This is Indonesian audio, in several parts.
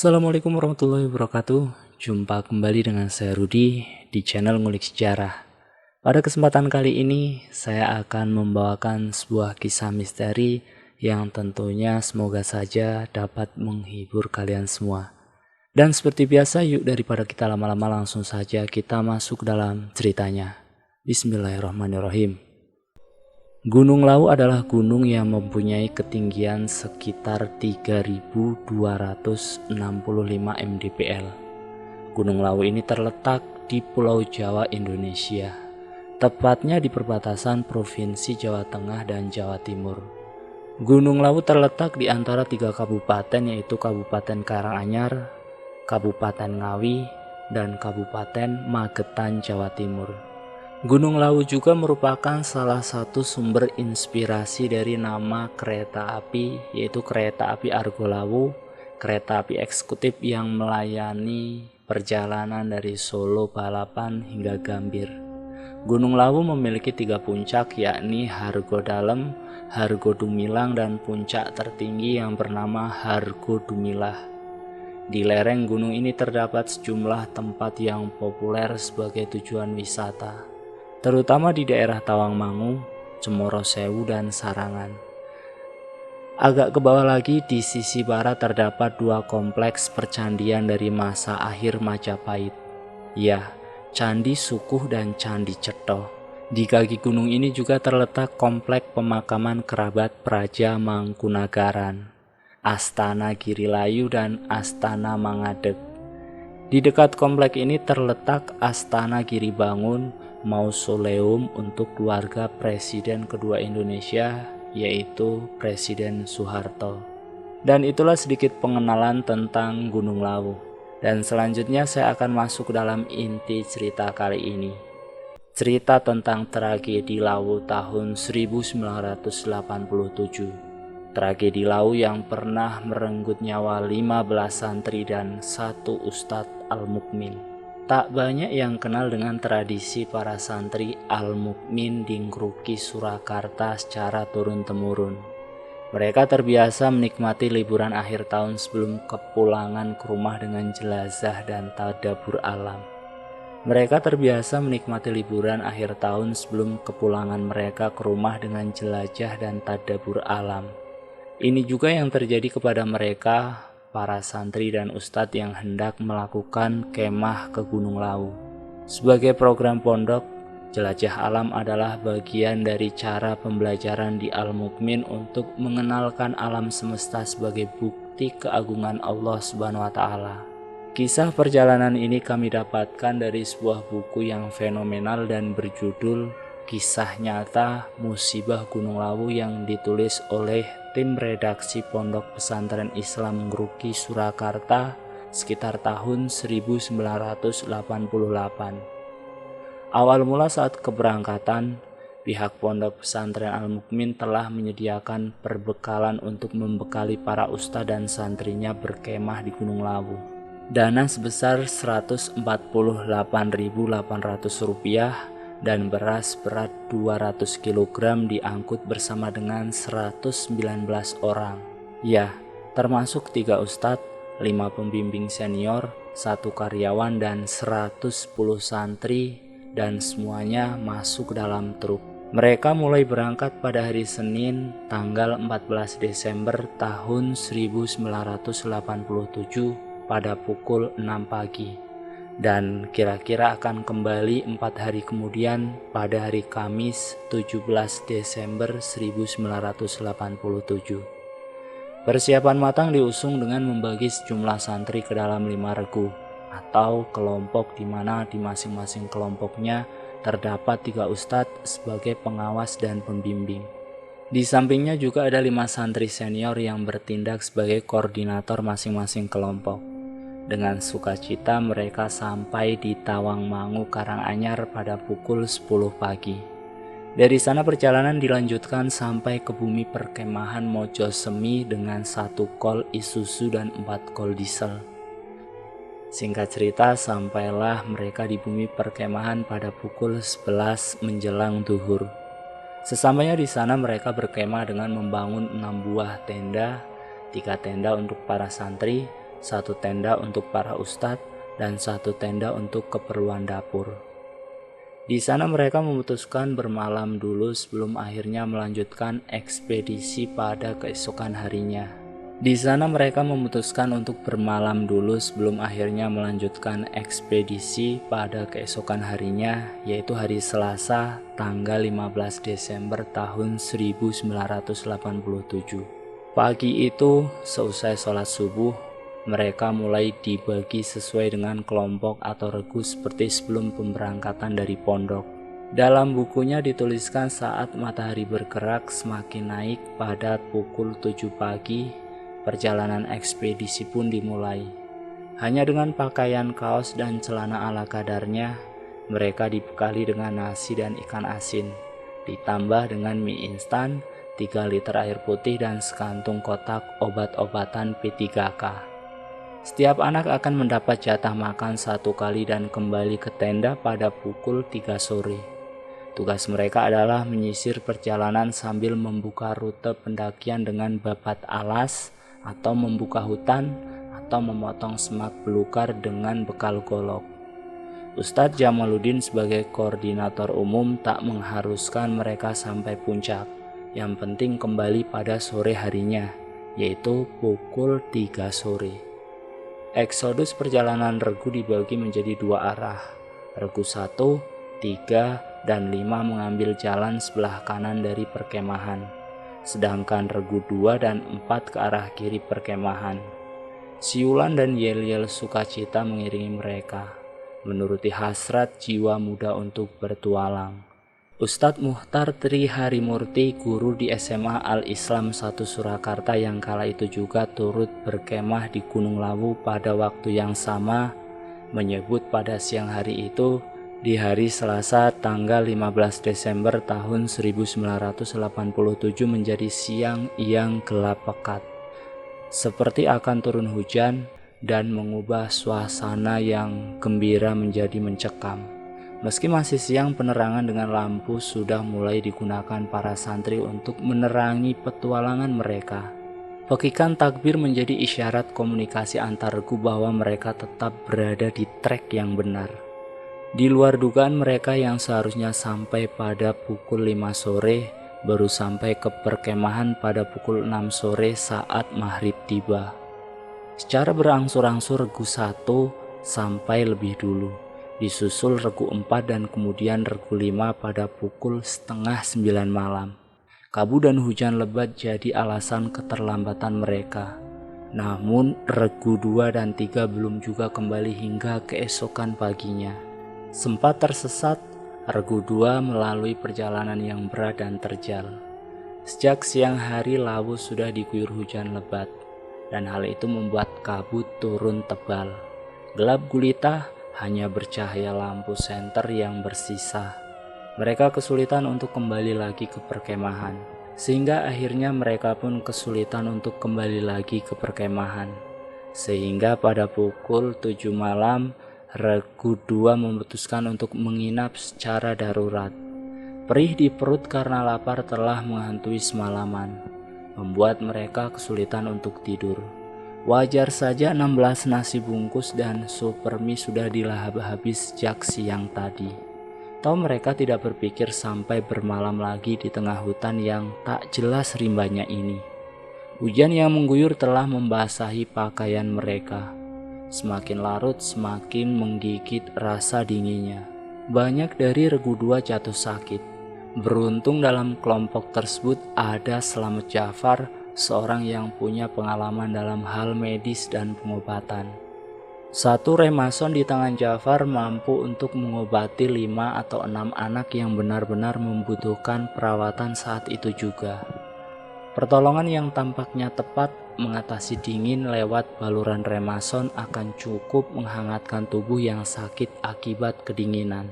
Assalamualaikum warahmatullahi wabarakatuh. Jumpa kembali dengan saya Rudi di channel Ngulik Sejarah. Pada kesempatan kali ini saya akan membawakan sebuah kisah misteri yang tentunya semoga saja dapat menghibur kalian semua. Dan seperti biasa, yuk daripada kita lama-lama langsung saja kita masuk dalam ceritanya. Bismillahirrahmanirrahim. Gunung Lawu adalah gunung yang mempunyai ketinggian sekitar 3.265 mdpl. Gunung Lawu ini terletak di Pulau Jawa, Indonesia, tepatnya di perbatasan Provinsi Jawa Tengah dan Jawa Timur. Gunung Lawu terletak di antara 3 kabupaten, yaitu Kabupaten Karanganyar, Kabupaten Ngawi, dan Kabupaten Magetan, Jawa Timur. Gunung Lawu juga merupakan salah satu sumber inspirasi dari nama kereta api, yaitu kereta api Argo Lawu, kereta api eksekutif yang melayani perjalanan dari Solo, Balapan hingga Gambir. Gunung Lawu memiliki 3 puncak, yakni Hargo Dalem, Hargo Dumilang, dan puncak tertinggi yang bernama Hargo Dumilah. Di lereng gunung ini terdapat sejumlah tempat yang populer sebagai tujuan wisata, terutama di daerah Tawangmangu, Cemoro Sewu, dan Sarangan. Agak ke bawah lagi di sisi barat terdapat 2 kompleks percandian dari masa akhir Majapahit. Ya, Candi Sukuh dan Candi Cetho. Di kaki gunung ini juga terletak komplek pemakaman kerabat Praja Mangkunagaran, Astana Girilayu, dan Astana Mangadeg. Di dekat komplek ini terletak Astana Giribangun, mausoleum untuk keluarga Presiden kedua Indonesia, yaitu Presiden Soeharto. Dan itulah sedikit pengenalan tentang Gunung Lawu. Dan selanjutnya saya akan masuk dalam inti cerita kali ini. Cerita tentang tragedi Lawu tahun 1987. Tragedi Lawu yang pernah merenggut nyawa 15 santri dan 1 Ustadz Al-Mukmin. Tak banyak yang kenal dengan tradisi para santri Al-Mukmin di Ngruki, Surakarta secara turun-temurun. Mereka terbiasa menikmati liburan akhir tahun sebelum kepulangan ke rumah dengan jelazah dan tadabur alam. Mereka terbiasa menikmati liburan akhir tahun sebelum kepulangan mereka ke rumah dengan jelajah dan tadabur alam. Ini juga yang terjadi kepada mereka, para santri dan ustadz yang hendak melakukan kemah ke Gunung Lawu. Sebagai program pondok, jelajah alam adalah bagian dari cara pembelajaran di Al-Mukmin untuk mengenalkan alam semesta sebagai bukti keagungan Allah Subhanahu wa Ta'ala. Kisah perjalanan ini kami dapatkan dari sebuah buku yang fenomenal dan berjudul Kisah Nyata Musibah Gunung Lawu yang ditulis oleh tim redaksi Pondok Pesantren Islam Ngruki, Surakarta sekitar tahun 1988. Awal mula saat keberangkatan, pihak Pondok Pesantren Al-Mukmin telah menyediakan perbekalan untuk membekali para ustadz dan santrinya berkemah di Gunung Lawu. Dana sebesar Rp148.800 dan beras berat 200 kg diangkut bersama dengan 119 orang. Ya, termasuk 3 ustadz, 5 pembimbing senior, 1 karyawan, dan 110 santri, dan semuanya masuk dalam truk. Mereka mulai berangkat pada hari Senin tanggal 14 Desember tahun 1987 pada pukul 6 pagi. Dan kira-kira akan kembali 4 hari kemudian pada hari Kamis 17 Desember 1987. Persiapan matang diusung dengan membagi sejumlah santri ke dalam 5 regu atau kelompok, di mana di masing-masing kelompoknya terdapat 3 ustadz sebagai pengawas dan pembimbing. Di sampingnya juga ada 5 santri senior yang bertindak sebagai koordinator masing-masing kelompok. Dengan sukacita mereka sampai di Tawangmangu, Karanganyar pada pukul 10 pagi. Dari sana perjalanan dilanjutkan sampai ke bumi perkemahan Mojosemi dengan 1 kol Isuzu dan 4 kol diesel. Singkat cerita, sampailah mereka di bumi perkemahan pada pukul 11 menjelang duhur. Sesampainya di sana mereka berkemah dengan membangun 6 buah tenda, 3 tenda untuk para santri, 1 tenda untuk para ustadz, dan 1 tenda untuk keperluan dapur. Di sana mereka memutuskan bermalam dulu sebelum akhirnya melanjutkan ekspedisi pada keesokan harinya. Di sana mereka memutuskan untuk bermalam dulu sebelum akhirnya melanjutkan ekspedisi pada keesokan harinya, yaitu hari Selasa tanggal 15 Desember tahun 1987. Pagi itu, seusai sholat subuh, mereka mulai dibagi sesuai dengan kelompok atau regu seperti sebelum pemberangkatan dari pondok. Dalam bukunya dituliskan saat matahari bergerak semakin naik pada pukul 7 pagi, perjalanan ekspedisi pun dimulai. Hanya dengan pakaian kaos dan celana ala kadarnya, mereka dibekali dengan nasi dan ikan asin, ditambah dengan mie instan, 3 liter air putih dan sekantung kotak obat-obatan P3K. Setiap anak akan mendapat jatah makan 1 kali dan kembali ke tenda pada pukul 3 sore. Tugas mereka adalah menyisir perjalanan sambil membuka rute pendakian dengan babat alas, atau membuka hutan, atau memotong semak belukar dengan bekal golok. Ustadz Jamaluddin sebagai koordinator umum tak mengharuskan mereka sampai puncak. Yang penting kembali pada sore harinya, yaitu pukul 3 sore. Eksodus perjalanan regu dibagi menjadi 2 arah. Regu 1, 3, dan 5 mengambil jalan sebelah kanan dari perkemahan, sedangkan regu 2 dan 4 ke arah kiri perkemahan. Siulan dan yel-yel sukacita mengiringi mereka, menuruti hasrat jiwa muda untuk bertualang. Ustadz Muhtar Tri Harimurti, guru di SMA Al-Islam 1 Surakarta yang kala itu juga turut berkemah di Gunung Lawu pada waktu yang sama, menyebut pada siang hari itu, di hari Selasa tanggal 15 Desember tahun 1987 menjadi siang yang gelap pekat, seperti akan turun hujan dan mengubah suasana yang gembira menjadi mencekam. Meski masih siang, penerangan dengan lampu sudah mulai digunakan para santri untuk menerangi petualangan mereka. Pekikan takbir menjadi isyarat komunikasi antar regu bahwa mereka tetap berada di trek yang benar. Di luar dugaan mereka yang seharusnya sampai pada pukul 5 sore, baru sampai ke perkemahan pada pukul 6 sore saat maghrib tiba. Secara berangsur-angsur regu 1 sampai lebih dulu, disusul regu 4 dan kemudian regu 5 pada pukul setengah 9 malam. Kabut dan hujan lebat jadi alasan keterlambatan mereka. Namun regu 2 dan 3 belum juga kembali hingga keesokan paginya. Sempat tersesat, regu 2 melalui perjalanan yang berat dan terjal. Sejak siang hari Lawu sudah diguyur hujan lebat, dan hal itu membuat kabut turun tebal. Gelap gulita, hanya bercahaya lampu senter yang bersisa. Mereka kesulitan untuk kembali lagi ke perkemahan, sehingga akhirnya mereka pun kesulitan untuk kembali lagi ke perkemahan. Sehingga pada pukul 7 malam, regu 2 memutuskan untuk menginap secara darurat. Perih di perut karena lapar telah menghantui semalaman, membuat mereka kesulitan untuk tidur. Wajar saja 16 nasi bungkus dan super mie sudah dilahap habis sejak siang tadi. Tahu mereka tidak berpikir sampai bermalam lagi di tengah hutan yang tak jelas rimbanya ini. Hujan yang mengguyur telah membasahi pakaian mereka. Semakin larut semakin menggigit rasa dinginnya. Banyak dari regu 2 jatuh sakit. Beruntung dalam kelompok tersebut ada Slamet Jafar, seorang yang punya pengalaman dalam hal medis dan pengobatan. 1 remason di tangan Jafar mampu untuk mengobati 5 atau 6 anak yang benar-benar membutuhkan perawatan saat itu juga. Pertolongan yang tampaknya tepat mengatasi dingin lewat baluran remason akan cukup menghangatkan tubuh yang sakit akibat kedinginan.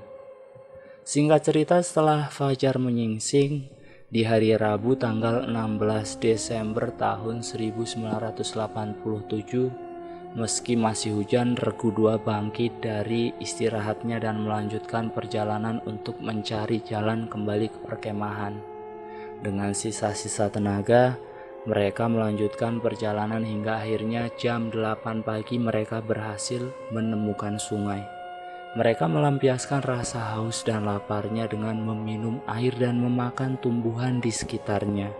Singkat cerita, setelah fajar menyingsing, di hari Rabu tanggal 16 Desember tahun 1987, meski masih hujan, regu 2 bangkit dari istirahatnya dan melanjutkan perjalanan untuk mencari jalan kembali ke perkemahan. Dengan sisa-sisa tenaga, Mereka melanjutkan perjalanan hingga akhirnya jam 8 pagi mereka berhasil menemukan sungai. Mereka melampiaskan rasa haus dan laparnya dengan meminum air dan memakan tumbuhan di sekitarnya.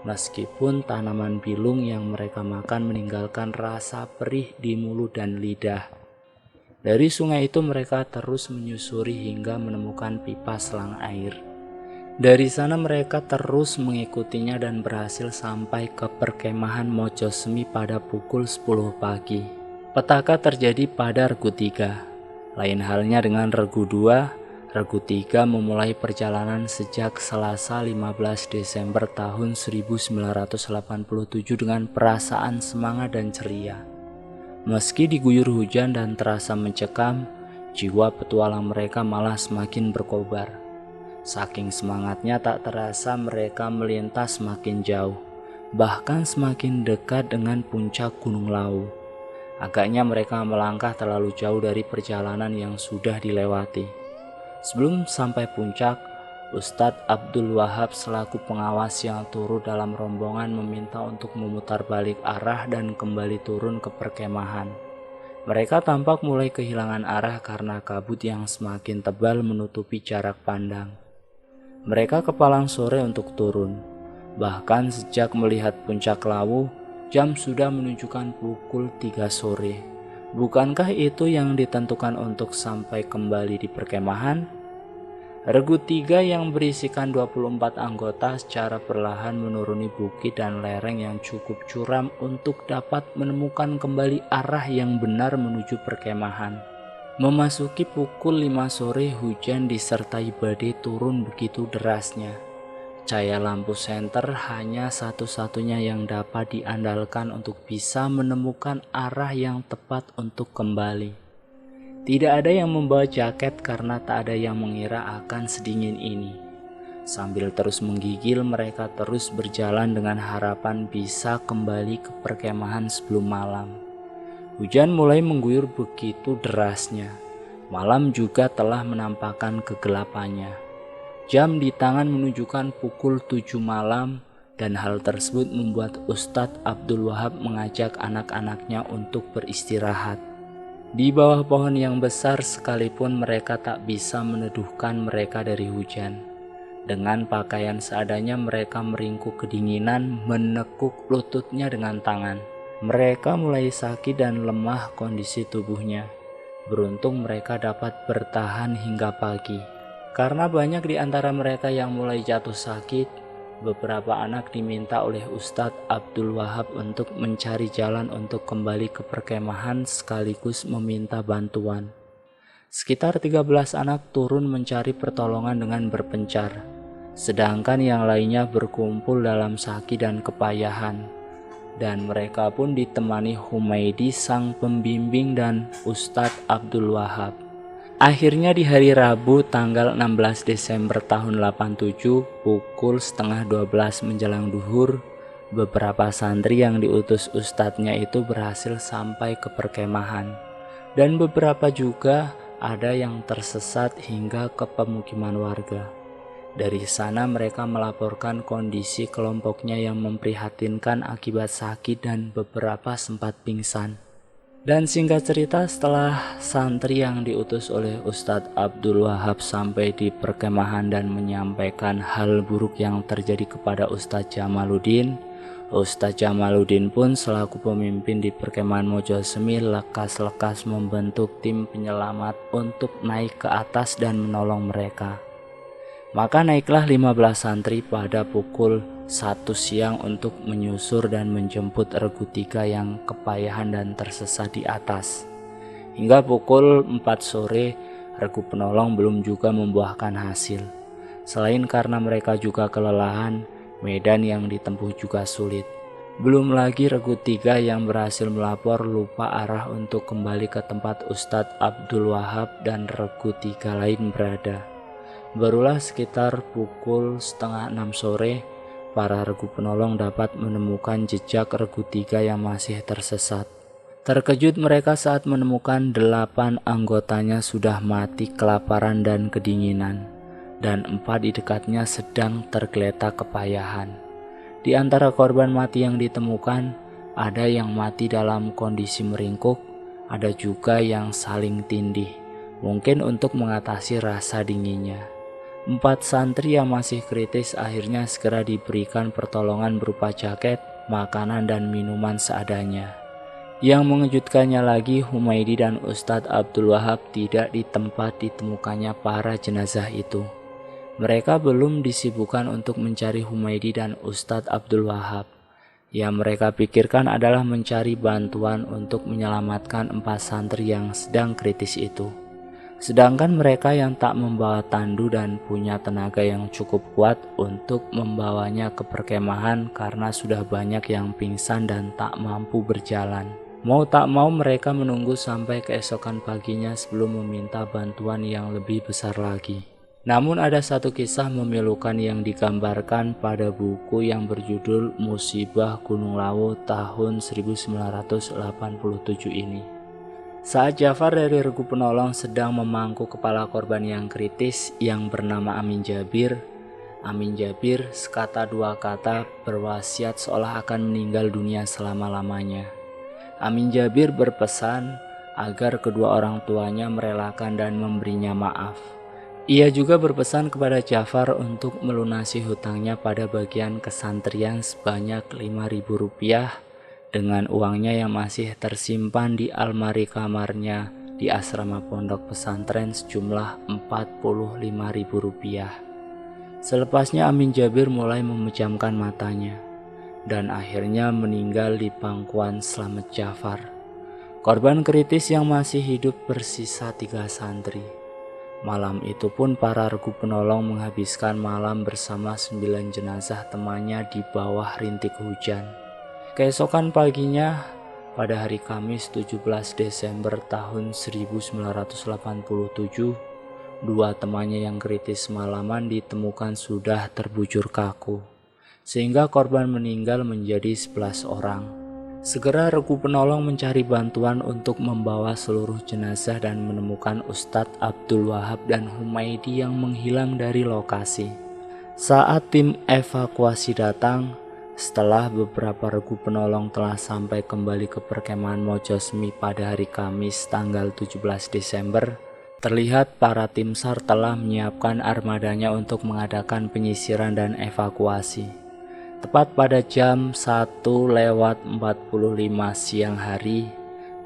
Meskipun tanaman bilung yang mereka makan meninggalkan rasa perih di mulut dan lidah. Dari sungai itu mereka terus menyusuri hingga menemukan pipa selang air. Dari sana mereka terus mengikutinya dan berhasil sampai ke perkemahan Mojosemi pada pukul 10 pagi. Petaka terjadi pada Regu 3. Lain halnya dengan Regu 2, Regu 3 memulai perjalanan sejak Selasa 15 Desember tahun 1987 dengan perasaan semangat dan ceria. Meski diguyur hujan dan terasa mencekam, jiwa petualang mereka malah semakin berkobar. Saking semangatnya tak terasa mereka melintas semakin jauh, bahkan semakin dekat dengan puncak Gunung Lawu. Agaknya mereka melangkah terlalu jauh dari perjalanan yang sudah dilewati. Sebelum sampai puncak, Ustadz Abdul Wahab selaku pengawas yang turut dalam rombongan meminta untuk memutar balik arah dan kembali turun ke perkemahan. Mereka tampak mulai kehilangan arah karena kabut yang semakin tebal menutupi jarak pandang. Mereka kepalang sore untuk turun. Bahkan sejak melihat puncak Lawu, jam sudah menunjukkan pukul 3 sore. Bukankah itu yang ditentukan untuk sampai kembali di perkemahan? Regu 3 yang berisikan 24 anggota secara perlahan menuruni bukit dan lereng yang cukup curam untuk dapat menemukan kembali arah yang benar menuju perkemahan. Memasuki pukul 5 sore, hujan disertai badai turun begitu derasnya. Cahaya lampu senter hanya satu-satunya yang dapat diandalkan untuk bisa menemukan arah yang tepat untuk kembali. Tidak ada yang membawa jaket karena tak ada yang mengira akan sedingin ini. Sambil terus menggigil, mereka terus berjalan dengan harapan bisa kembali ke perkemahan sebelum malam. Hujan mulai mengguyur begitu derasnya. Malam juga telah menampakkan kegelapannya. Jam di tangan menunjukkan pukul 7 malam dan hal tersebut membuat Ustadz Abdul Wahab mengajak anak-anaknya untuk beristirahat. Di bawah pohon yang besar sekalipun mereka tak bisa meneduhkan mereka dari hujan. Dengan pakaian seadanya mereka meringkuk kedinginan, menekuk lututnya dengan tangan. Mereka mulai sakit dan lemah kondisi tubuhnya. Beruntung mereka dapat bertahan hingga pagi. Karena banyak di antara mereka yang mulai jatuh sakit, beberapa anak diminta oleh Ustadz Abdul Wahab untuk mencari jalan untuk kembali ke perkemahan sekaligus meminta bantuan. Sekitar 13 anak turun mencari pertolongan dengan berpencar, sedangkan yang lainnya berkumpul dalam sakit dan kepayahan. Dan mereka pun ditemani Humaidi sang pembimbing dan Ustadz Abdul Wahab. Akhirnya di hari Rabu tanggal 16 Desember tahun 87 pukul setengah 12 menjelang duhur, beberapa santri yang diutus ustadznya itu berhasil sampai ke perkemahan. Dan beberapa juga ada yang tersesat hingga ke pemukiman warga. Dari sana mereka melaporkan kondisi kelompoknya yang memprihatinkan akibat sakit dan beberapa sempat pingsan. Dan singkat cerita, setelah santri yang diutus oleh Ustadz Abdul Wahab sampai di perkemahan dan menyampaikan hal buruk yang terjadi kepada Ustadz Jamaluddin, Ustadz Jamaluddin pun selaku pemimpin di perkemahan Mojosemi lekas-lekas membentuk tim penyelamat untuk naik ke atas dan menolong mereka. Maka naiklah 15 santri pada pukul 1 siang untuk menyusur dan menjemput Regu 3 yang kepayahan dan tersesat di atas. Hingga pukul 4 sore, Regu penolong belum juga membuahkan hasil. Selain karena mereka juga kelelahan, medan yang ditempuh juga sulit. Belum lagi Regu 3 yang berhasil melapor lupa arah untuk kembali ke tempat Ustadz Abdul Wahab dan Regu 3 lain berada. Barulah sekitar pukul setengah 6 sore, para regu penolong dapat menemukan jejak Regu 3 yang masih tersesat. Terkejut mereka saat menemukan 8 anggotanya sudah mati kelaparan dan kedinginan, dan 4 di dekatnya sedang tergeletak kepayahan. Di antara korban mati yang ditemukan, ada yang mati dalam kondisi meringkuk, ada juga yang saling tindih, mungkin untuk mengatasi rasa dinginnya. 4 santri yang masih kritis akhirnya segera diberikan pertolongan berupa jaket, makanan, dan minuman seadanya. Yang mengejutkannya lagi, Humaidi dan Ustadz Abdul Wahab tidak di tempat ditemukannya para jenazah itu. Mereka belum disibukkan untuk mencari Humaidi dan Ustadz Abdul Wahab. Yang mereka pikirkan adalah mencari bantuan untuk menyelamatkan 4 santri yang sedang kritis itu. Sedangkan mereka yang tak membawa tandu dan punya tenaga yang cukup kuat untuk membawanya ke perkemahan karena sudah banyak yang pingsan dan tak mampu berjalan. Mau tak mau mereka menunggu sampai keesokan paginya sebelum meminta bantuan yang lebih besar lagi. Namun ada satu kisah memilukan yang digambarkan pada buku yang berjudul Musibah Gunung Lawu tahun 1987 ini. Saat Jafar dari Regu Penolong sedang memangku kepala korban yang kritis yang bernama Amin Jabir sekata dua kata berwasiat seolah akan meninggal dunia selama-lamanya. Amin Jabir berpesan agar kedua orang tuanya merelakan dan memberinya maaf. Ia juga berpesan kepada Jafar untuk melunasi hutangnya pada bagian kesantrian sebanyak Rp5.000 dengan uangnya yang masih tersimpan di almari kamarnya di asrama pondok pesantren sejumlah Rp45.000. Selepasnya Amin Jabir mulai memejamkan matanya dan akhirnya meninggal di pangkuan Slamet Jafar. Korban kritis yang masih hidup bersisa 3 santri. Malam itu pun para Regu Penolong menghabiskan malam bersama 9 jenazah temannya di bawah rintik hujan. Keesokan paginya, pada hari Kamis 17 Desember tahun 1987, 2 temannya yang kritis malaman ditemukan sudah terbujur kaku, sehingga korban meninggal menjadi 11 orang. Segera Regu Penolong mencari bantuan untuk membawa seluruh jenazah dan menemukan Ustadz Abdul Wahab dan Humaidi yang menghilang dari lokasi. Saat tim evakuasi datang, setelah beberapa Regu Penolong telah sampai kembali ke perkemahan Mojosmi pada hari Kamis tanggal 17 Desember, terlihat para tim SAR telah menyiapkan armadanya untuk mengadakan penyisiran dan evakuasi. Tepat pada jam 1:45 siang hari,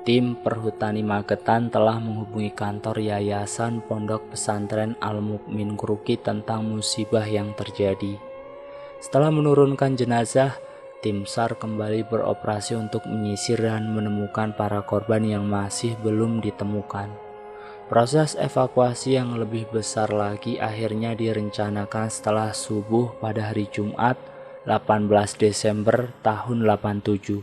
tim Perhutani Magetan telah menghubungi kantor Yayasan Pondok Pesantren Al-Mukmin Kruki tentang musibah yang terjadi. Setelah menurunkan jenazah, tim SAR kembali beroperasi untuk menyisir dan menemukan para korban yang masih belum ditemukan. Proses evakuasi yang lebih besar lagi akhirnya direncanakan setelah subuh pada hari Jumat 18 Desember tahun 87.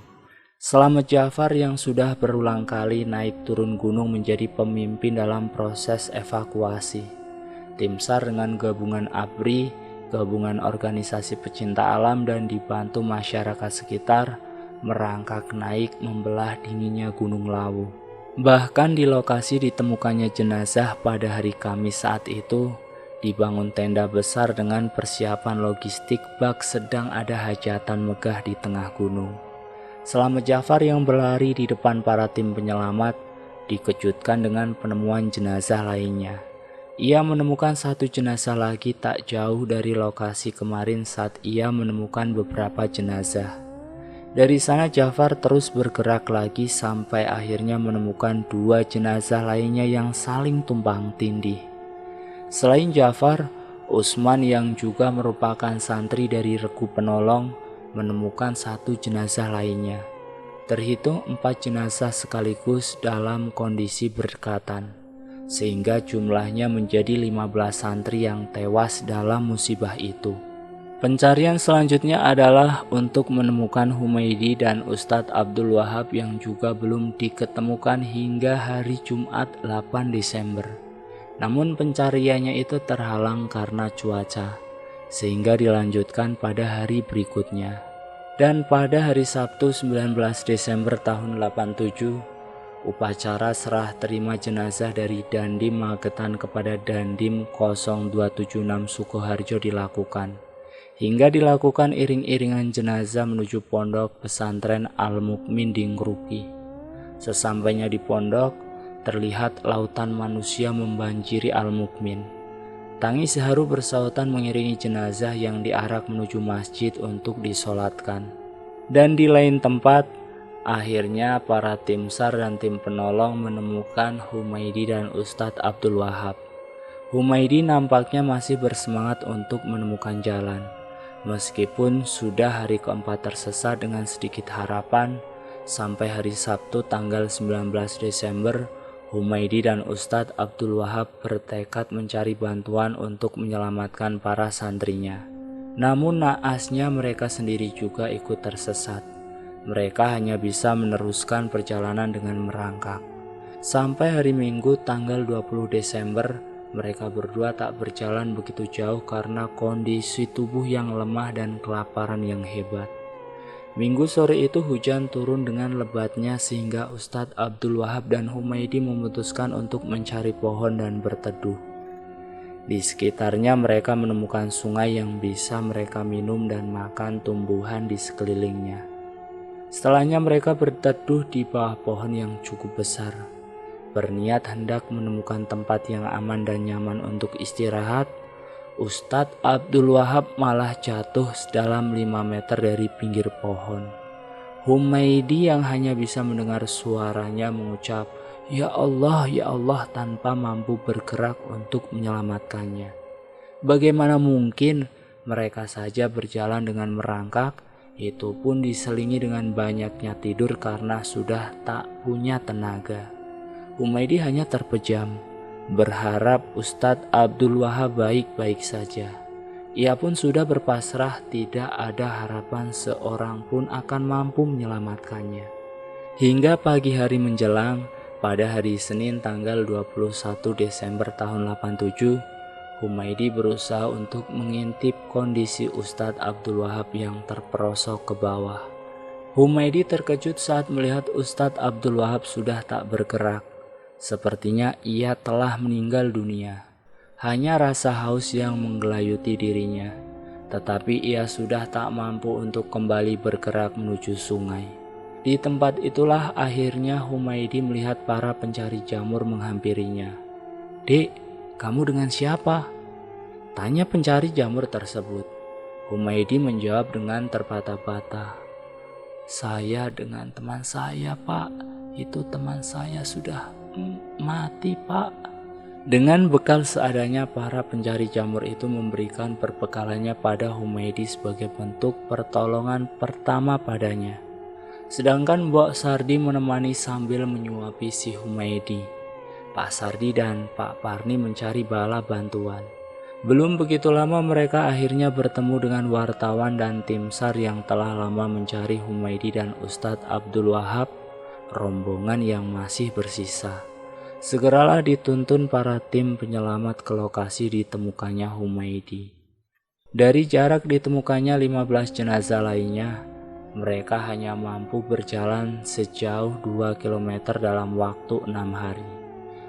Slamet Jafar yang sudah berulang kali naik turun gunung menjadi pemimpin dalam proses evakuasi. Tim SAR dengan gabungan ABRI, gabungan organisasi pecinta alam dan dibantu masyarakat sekitar merangkak naik membelah dinginnya Gunung Lawu. Bahkan di lokasi ditemukannya jenazah pada hari Kamis saat itu, dibangun tenda besar dengan persiapan logistik bak sedang ada hajatan megah di tengah gunung. Slamet Jafar yang berlari di depan para tim penyelamat dikejutkan dengan penemuan jenazah lainnya. Ia menemukan 1 jenazah lagi tak jauh dari lokasi kemarin saat ia menemukan beberapa jenazah. Dari sana Jafar terus bergerak lagi sampai akhirnya menemukan 2 jenazah lainnya yang saling tumpang tindih. Selain Jafar, Usman yang juga merupakan santri dari Regu Penolong menemukan 1 jenazah lainnya. Terhitung 4 jenazah sekaligus dalam kondisi berdekatan, sehingga jumlahnya menjadi 15 santri yang tewas dalam musibah itu. Pencarian selanjutnya adalah untuk menemukan Humaidi dan Ustadz Abdul Wahab yang juga belum diketemukan hingga hari Jumat 8 Desember. Namun pencariannya itu terhalang karena cuaca, sehingga dilanjutkan pada hari berikutnya. Dan pada hari Sabtu 19 Desember tahun 87, upacara serah terima jenazah dari Dandim Magetan kepada Dandim 0276 Sukoharjo dilakukan, hingga dilakukan iring-iringan jenazah menuju pondok pesantren Al-Mukmin di Ngruki. Sesampainya di pondok, terlihat lautan manusia membanjiri Al-Mukmin. Tangis haru bersautan mengiringi jenazah yang diarak menuju masjid untuk disolatkan. Dan di lain tempat, akhirnya para tim SAR dan tim penolong menemukan Humaydi dan Ustadz Abdul Wahab. Humaydi nampaknya masih bersemangat untuk menemukan jalan. Meskipun sudah hari keempat tersesat dengan sedikit harapan, sampai hari Sabtu tanggal 19 Desember, Humaydi dan Ustadz Abdul Wahab bertekad mencari bantuan untuk menyelamatkan para santrinya. Namun naasnya mereka sendiri juga ikut tersesat. Mereka hanya bisa meneruskan perjalanan dengan merangkak. Sampai hari Minggu tanggal 20 Desember, mereka berdua tak berjalan begitu jauh karena kondisi tubuh yang lemah dan kelaparan yang hebat. Minggu sore itu hujan turun dengan lebatnya sehingga Ustadz Abdul Wahab dan Humaydi memutuskan untuk mencari pohon dan berteduh. Di sekitarnya mereka menemukan sungai yang bisa mereka minum dan makan tumbuhan di sekelilingnya. Setelahnya mereka berteduh di bawah pohon yang cukup besar. Berniat hendak menemukan tempat yang aman dan nyaman untuk istirahat, Ustadz Abdul Wahab malah jatuh sedalam 5 meter dari pinggir pohon. Humaydi yang hanya bisa mendengar suaranya mengucap, "Ya Allah," tanpa mampu bergerak untuk menyelamatkannya. Bagaimana mungkin mereka saja berjalan dengan merangkak, itu pun diselingi dengan banyaknya tidur karena sudah tak punya tenaga. Humaydi hanya terpejam, berharap Ustadz Abdul Wahab baik-baik saja. Ia pun sudah berpasrah tidak ada harapan seorang pun akan mampu menyelamatkannya. Hingga pagi hari menjelang, pada hari Senin tanggal 21 Desember tahun 87, Humaydi berusaha untuk mengintip kondisi Ustadz Abdul Wahab yang terperosok ke bawah. Humaydi terkejut saat melihat Ustadz Abdul Wahab sudah tak bergerak. Sepertinya ia telah meninggal dunia. Hanya rasa haus yang menggelayuti dirinya, tetapi ia sudah tak mampu untuk kembali bergerak menuju sungai. Di tempat itulah akhirnya Humaydi melihat para pencari jamur menghampirinya. "Dek, kamu dengan siapa?" tanya pencari jamur tersebut. Humaydi menjawab dengan terbata-bata, "Saya dengan teman saya, Pak. Itu teman saya sudah mati, Pak." Dengan bekal seadanya, para pencari jamur itu memberikan perbekalannya pada Humaydi sebagai bentuk pertolongan pertama padanya. Sedangkan Mbok Sardi menemani sambil menyuapi si Humaydi. Pak Sardi dan Pak Parni mencari bala bantuan. Belum begitu lama mereka akhirnya bertemu dengan wartawan dan tim SAR yang telah lama mencari Humaydi dan Ustadz Abdul Wahab, rombongan yang masih bersisa. Segeralah dituntun para tim penyelamat ke lokasi ditemukannya Humaydi. Dari jarak ditemukannya 15 jenazah lainnya, mereka hanya mampu berjalan sejauh 2 km dalam waktu 6 hari.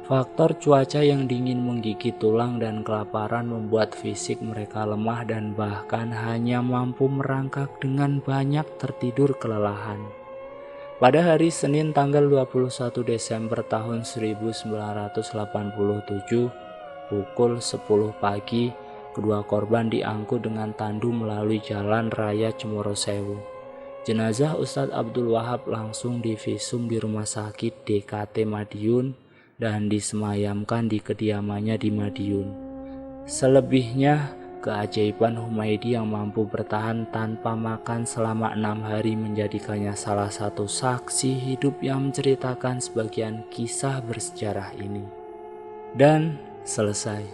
Faktor cuaca yang dingin menggigit tulang dan kelaparan membuat fisik mereka lemah dan bahkan hanya mampu merangkak dengan banyak tertidur kelelahan. Pada hari Senin tanggal 21 Desember tahun 1987, pukul 10 pagi, kedua korban diangkut dengan tandu melalui jalan raya Cemorosewu. Jenazah Ustadz Abdul Wahab langsung divisum di Rumah Sakit DKT Madiun dan disemayamkan di kediamannya di Madiun. Selebihnya, keajaiban Humaydi yang mampu bertahan tanpa makan selama 6 hari menjadikannya salah satu saksi hidup yang menceritakan sebagian kisah bersejarah ini. Dan selesai.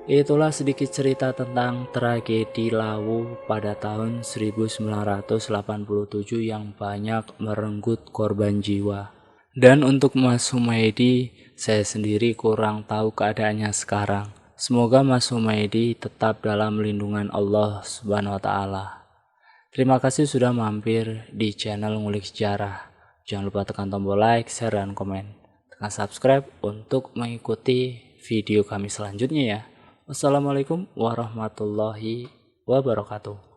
Itulah sedikit cerita tentang tragedi Lawu pada tahun 1987 yang banyak merenggut korban jiwa. Dan untuk Mas Humaydi, saya sendiri kurang tahu keadaannya sekarang. Semoga Mas Humaydi tetap dalam lindungan Allah Subhanahu wa Ta'ala. Terima kasih sudah mampir di channel Ngulik Sejarah. Jangan lupa tekan tombol like, share, dan komen. Tekan subscribe untuk mengikuti video kami selanjutnya ya. Wassalamualaikum warahmatullahi wabarakatuh.